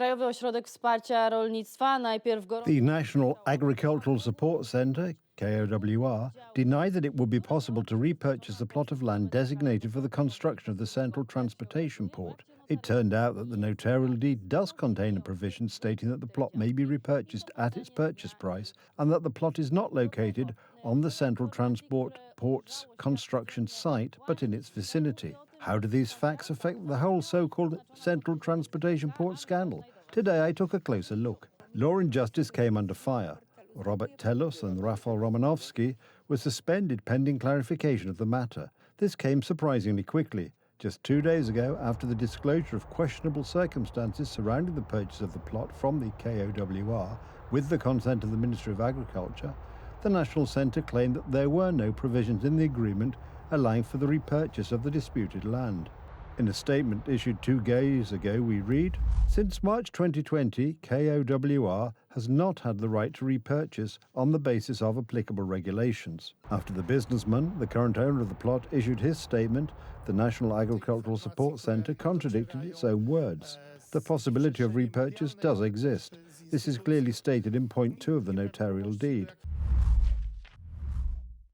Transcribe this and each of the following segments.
Krajowy Ośrodek Wsparcia Rolnictwa najpierw The National Agricultural Support Centre, KOWR, denied that it would be possible to repurchase the plot of land designated for the construction of the Central Transportation Port. It turned out that the notarial deed does contain a provision stating that the plot may be repurchased at its purchase price and that the plot is not located on the Central Transport Port's construction site but in its vicinity. How do these facts affect the whole so-called Central Transportation Port scandal? Today I took a closer look. Law and Justice came under fire. Robert Telus and Rafał Romanowski were suspended pending clarification of the matter. This came surprisingly quickly. Just 2 days ago, after the disclosure of questionable circumstances surrounding the purchase of the plot from the KOWR with the consent of the Ministry of Agriculture, the National Centre claimed that there were no provisions in the agreement allowing for the repurchase of the disputed land. In a statement issued 2 days ago, we read, "Since March 2020, KOWR has not had the right to repurchase on the basis of applicable regulations." After the businessman, the current owner of the plot, issued his statement, the National Agricultural Support Centre contradicted its own words. The possibility of repurchase does exist. This is clearly stated in point 2 of the notarial deed.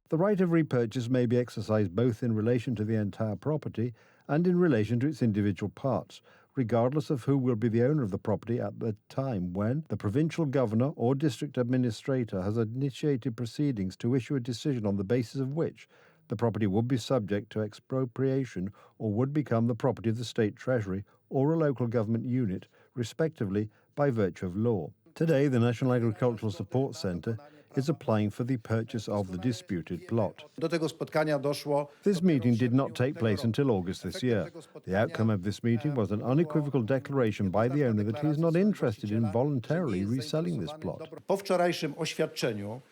The right of repurchase may be exercised both in relation to the entire property and in relation to its individual parts, regardless of who will be the owner of the property at the time when the provincial governor or district administrator has initiated proceedings to issue a decision on the basis of which the property would be subject to expropriation or would become the property of the state treasury or a local government unit, respectively, by virtue of law. Today, the National Agricultural Support Centre is applying for the purchase of the disputed plot. This meeting did not take place until August this year. The outcome of this meeting was an unequivocal declaration by the owner that he is not interested in voluntarily reselling this plot.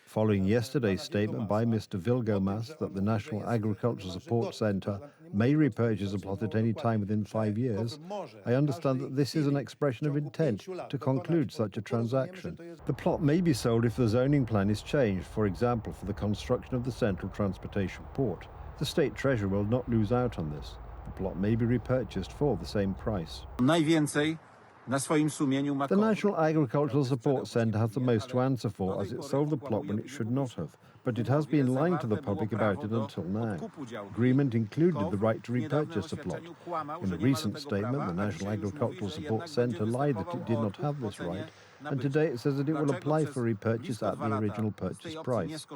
Following yesterday's statement by Mr. Wilgomas that the National Agricultural Support Centre may repurchase a plot at any time within 5 years, I understand that this is an expression of intent to conclude such a transaction. The plot may be sold if the zoning plan is changed, for example, for the construction of the Central Transportation Port. The State Treasury will not lose out on this. The plot may be repurchased for the same price. The National Agricultural Support Centre has the most to answer for, as it sold the plot when it should not have, but it has been lying to the public about it until now. Agreement included the right to repurchase the plot. In a recent statement, the National Agricultural Support Centre lied that it did not have this right, and today it says that it will apply for repurchase at the original purchase price.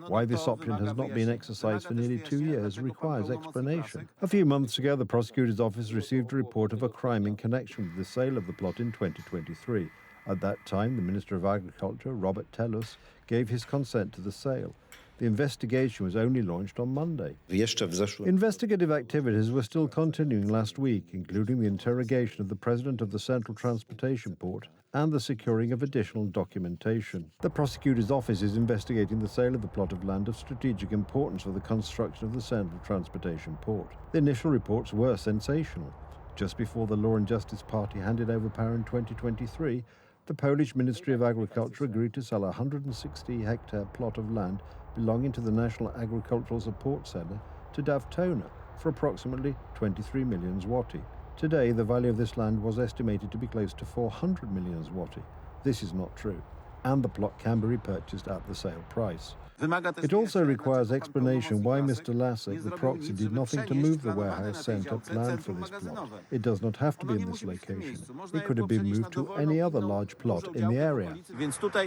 Why this option has not been exercised for nearly 2 years requires explanation. A few months ago, the prosecutor's office received a report of a crime in connection with the sale of the plot in 2023. At that time, the Minister of Agriculture, Robert Telus, gave his consent to the sale. The investigation was only launched on Monday. Investigative activities were still continuing last week, including the interrogation of the president of the Central Transportation Port and the securing of additional documentation. The prosecutor's office is investigating the sale of the plot of land of strategic importance for the construction of the Central Transportation Port. The initial reports were sensational. Just before the Law and Justice Party handed over power in 2023, the Polish Ministry of Agriculture agreed to sell a 160-hectare plot of land belonging to the National Agricultural Support Centre to Dawtona for approximately 23 million zloty. Today, the value of this land was estimated to be close to 400 million zloty. This is not true, and the plot can be repurchased at the sale price. It also requires explanation why Mr. Lasek, the proxy, did nothing to move the warehouse centre planned for this plot. It does not have to be in this location. It could have been moved to any other large plot in the area.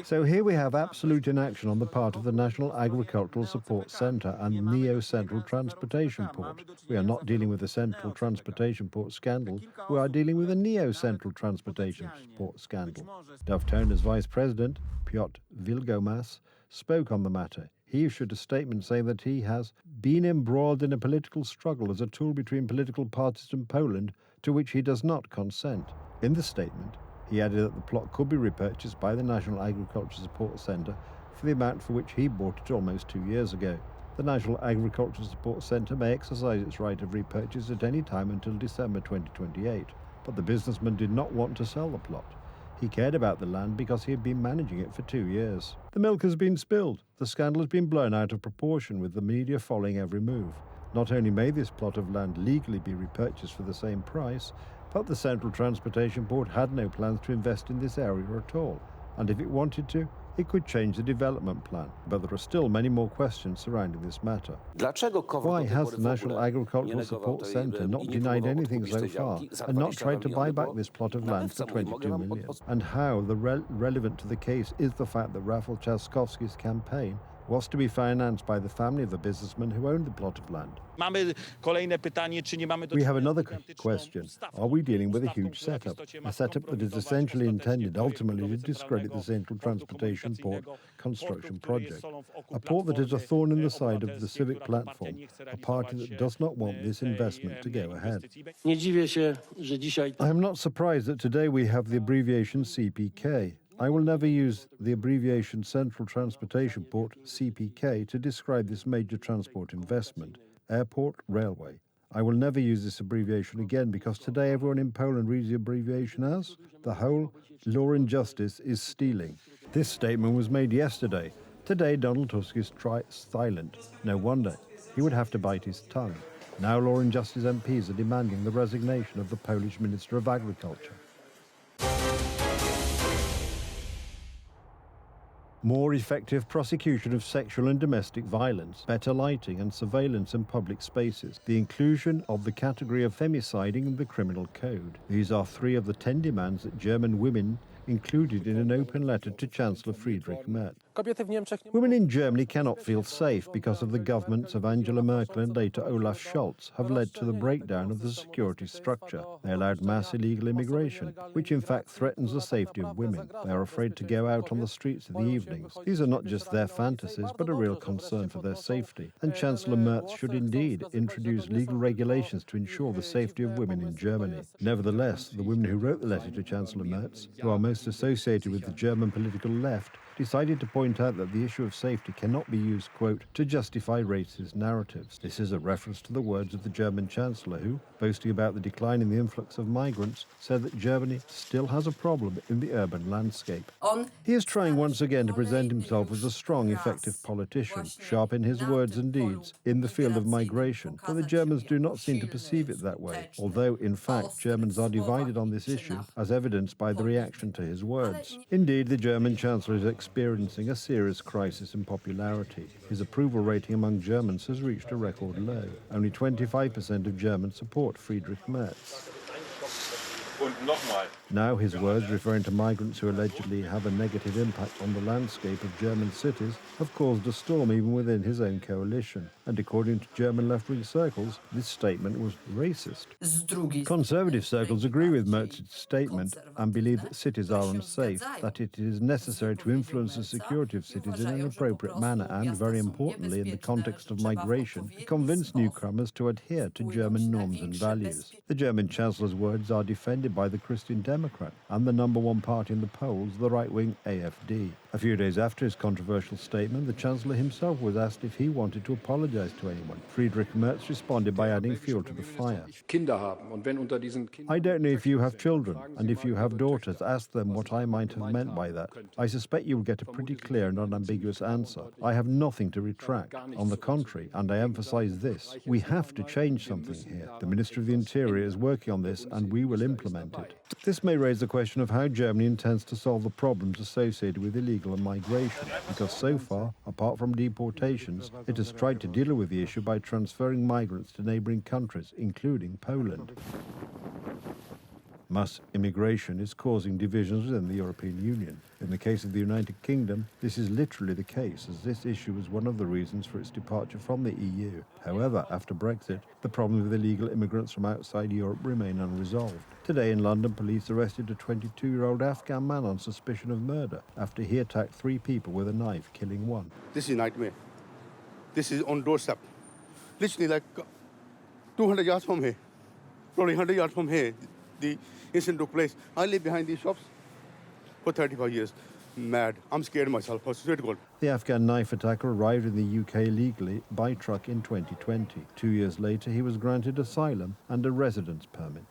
So here we have absolute inaction on the part of the National Agricultural Support Centre and Neo Central Transportation Port. We are not dealing with the Central Transportation Port scandal. We are dealing with a Neo Central Transportation Port scandal. Dawtona's Vice President, Piotr Wilgomas, spoke on the matter. He issued a statement saying that he has been embroiled in a political struggle as a tool between political parties in Poland to which he does not consent. In the statement, he added that the plot could be repurchased by the National Agricultural Support Centre for the amount for which he bought it almost 2 years ago. The National Agricultural Support Centre may exercise its right of repurchase at any time until December 2028, but the businessman did not want to sell the plot. He cared about the land because he had been managing it for 2 years. The milk has been spilled. The scandal has been blown out of proportion, with the media following every move. Not only may this plot of land legally be repurchased for the same price, But the Central Transportation Board had no plans to invest in this area at all, and if it wanted to, it could change the development plan. But there are still many more questions surrounding this matter. Why has the National Agricultural Support Centre not denied anything so far and not tried to buy back this plot of land for 22 million? And how relevant to the case is the fact that Rafał Trzaskowski's campaign was to be financed by the family of the businessman who owned the plot of land? We have another question. Are we dealing with a huge setup? A setup that is essentially intended ultimately to discredit the Central Transportation Port construction project. A port that is a thorn in the side of the civic platform, a party that does not want this investment to go ahead. I am not surprised that today we have the abbreviation CPK. I will never use the abbreviation Central Transportation Port, CPK, to describe this major transport investment, airport, railway. I will never use this abbreviation again because today everyone in Poland reads the abbreviation as the whole law and justice is stealing. This statement was made yesterday. Today Donald Tusk is silent. No wonder. He would have to bite his tongue. Now Law and Justice MPs are demanding the resignation of the Polish Minister of Agriculture. More effective prosecution of sexual and domestic violence, better lighting and surveillance in public spaces, the inclusion of the category of femiciding in the criminal code. These are 3 of the 10 demands that German women included in an open letter to Chancellor Friedrich Merz. Women in Germany cannot feel safe because of the governments of Angela Merkel and later Olaf Scholz have led to the breakdown of the security structure. They allowed mass illegal immigration, which in fact threatens the safety of women. They are afraid to go out on the streets in the evenings. These are not just their fantasies, but a real concern for their safety. And Chancellor Merz should indeed introduce legal regulations to ensure the safety of women in Germany. Nevertheless, the women who wrote the letter to Chancellor Merz, who are most associated with the German political left, decided to point out that the issue of safety cannot be used, quote, to justify racist narratives. This is a reference to the words of the German Chancellor who, boasting about the decline in the influx of migrants, said that Germany still has a problem in the urban landscape. He is trying once again to present himself as a strong, effective politician, sharp in his words and deeds in the field of migration, but the Germans do not seem to perceive it that way, although, in fact, Germans are divided on this issue, as evidenced by the reaction to his words. Indeed, the German Chancellor is experiencing a serious crisis in popularity. His approval rating among Germans has reached a record low. Only 25% of Germans support Friedrich Merz. Now his words, referring to migrants who allegedly have a negative impact on the landscape of German cities, have caused a storm even within his own coalition. And according to German left-wing circles, this statement was racist. Conservative circles agree with Merz's statement and believe that cities are unsafe, that it is necessary to influence the security of cities in an appropriate manner and, very importantly, in the context of migration, to convince newcomers to adhere to German norms and values. The German Chancellor's words are defended by the Christian Democrat and the #1 party in the polls, the right-wing AfD. A few days after his controversial statement, the Chancellor himself was asked if he wanted to apologize to anyone. Friedrich Merz responded by adding fuel to the fire. I don't know if you have children, and if you have daughters, ask them what I might have meant by that. I suspect you will get a pretty clear and unambiguous answer. I have nothing to retract. On the contrary, and I emphasize this, we have to change something here. The Ministry of the Interior is working on this, and we will implement it. This may raise the question of how Germany intends to solve the problems associated with illegal migration, because so far, apart from deportations, it has tried to deal with the issue by transferring migrants to neighbouring countries, including Poland. Mass immigration is causing divisions within the European Union. In the case of the United Kingdom, this is literally the case, as this issue was one of the reasons for its departure from the EU. However, after Brexit, the problems with illegal immigrants from outside Europe remain unresolved. Today in London, police arrested a 22-year-old Afghan man on suspicion of murder after he attacked 3 people with a knife, killing 1. This is a nightmare. This is on doorstep. Literally like 200 yards from here, probably 100 yards from here. The incident took place. I live behind these shops for 35 years. Mad. I'm scared myself. I swear to God. The Afghan knife attacker arrived in the UK legally by truck in 2020. 2 years later, he was granted asylum and a residence permit.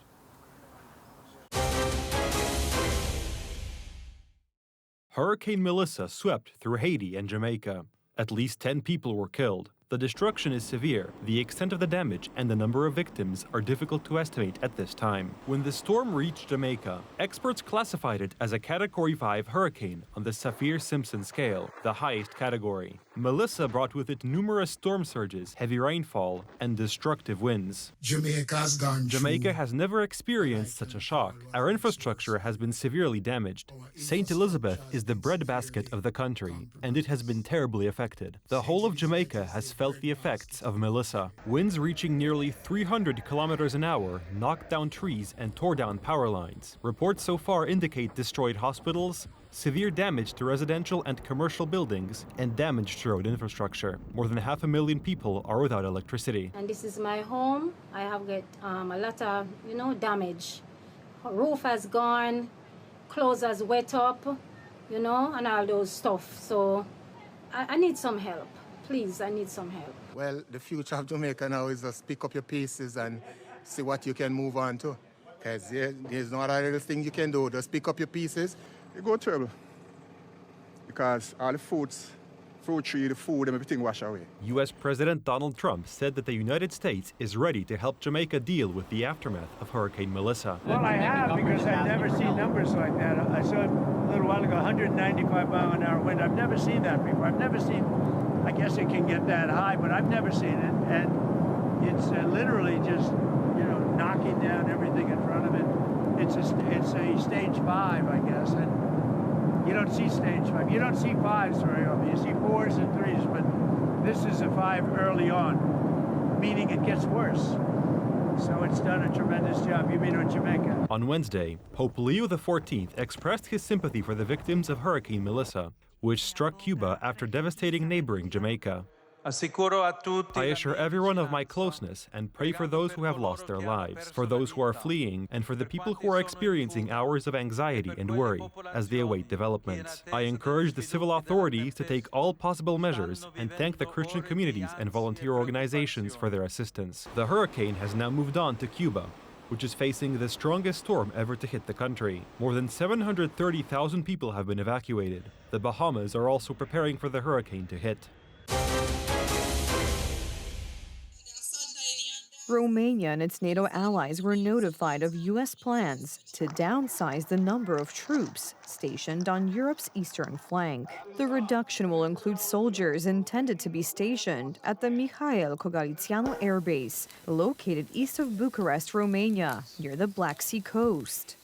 Hurricane Melissa swept through Haiti and Jamaica. At least 10 people were killed. The destruction is severe. The extent of the damage and the number of victims are difficult to estimate at this time. When the storm reached Jamaica, experts classified it as a Category 5 hurricane on the Saffir-Simpson scale, the highest category. Melissa brought with it numerous storm surges, heavy rainfall, and destructive winds. Jamaica has never experienced such a shock. Our infrastructure has been severely damaged. St. Elizabeth is the breadbasket of the country, and it has been terribly affected. The whole of Jamaica has felt the effects of Melissa. Winds reaching nearly 300 kilometers an hour knocked down trees and tore down power lines. Reports so far indicate destroyed hospitals, severe damage to residential and commercial buildings, and damage to road infrastructure. More than 500,000 people are without electricity. And this is my home. I have got a lot of, damage. Roof has gone, clothes has wet up, and all those stuff. So I need some help. Please, I need some help. Well, the future of Jamaica now is just pick up your pieces and see what you can move on to. Because there's no other thing you can do. Just pick up your pieces. It go terrible. Because all the fruit tree, the food, and everything wash away. U.S. President Donald Trump said that the United States is ready to help Jamaica deal with the aftermath of Hurricane Melissa. Well, I have, because I've never seen numbers like that. I saw a little while ago 195-mile-an-hour wind. I've never seen that before. I've never seen, I guess it can get that high, but I've never seen it. And it's literally just, knocking down everything in front of it. It's a stage 5, I guess. And you don't see stage 5. You don't see 5s very often. You see 4s and 3s, but this is a 5 early on, meaning it gets worse. So it's done a tremendous job. You mean in Jamaica? On Wednesday, Pope Leo XIV expressed his sympathy for the victims of Hurricane Melissa, which struck Cuba after devastating neighboring Jamaica. I assure everyone of my closeness and pray for those who have lost their lives, for those who are fleeing, and for the people who are experiencing hours of anxiety and worry as they await developments. I encourage the civil authorities to take all possible measures and thank the Christian communities and volunteer organizations for their assistance. The hurricane has now moved on to Cuba, which is facing the strongest storm ever to hit the country. More than 730,000 people have been evacuated. The Bahamas are also preparing for the hurricane to hit. Romania and its NATO allies were notified of U.S. plans to downsize the number of troops stationed on Europe's eastern flank. The reduction will include soldiers intended to be stationed at the Mihail Cogalițianu Air Base, located east of Bucharest, Romania, near the Black Sea coast.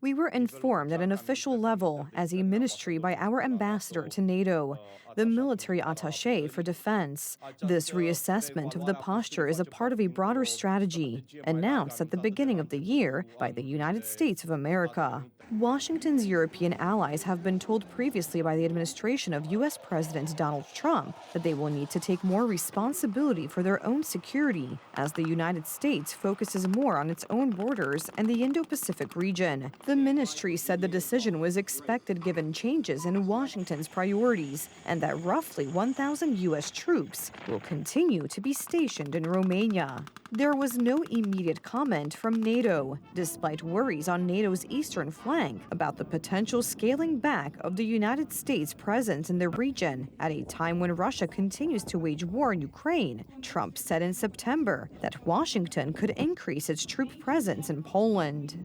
We were informed at an official level as a ministry by our ambassador to NATO, the military attaché for defense. This reassessment of the posture is a part of a broader strategy announced at the beginning of the year by the United States of America. Washington's European allies have been told previously by the administration of U.S. President Donald Trump that they will need to take more responsibility for their own security as the United States focuses more on its own borders and the Indo-Pacific region. The ministry said the decision was expected given changes in Washington's priorities and that roughly 1,000 U.S. troops will continue to be stationed in Romania. There was no immediate comment from NATO, despite worries on NATO's eastern flank about the potential scaling back of the United States' presence in the region at a time when Russia continues to wage war in Ukraine. Trump said in September that Washington could increase its troop presence in Poland.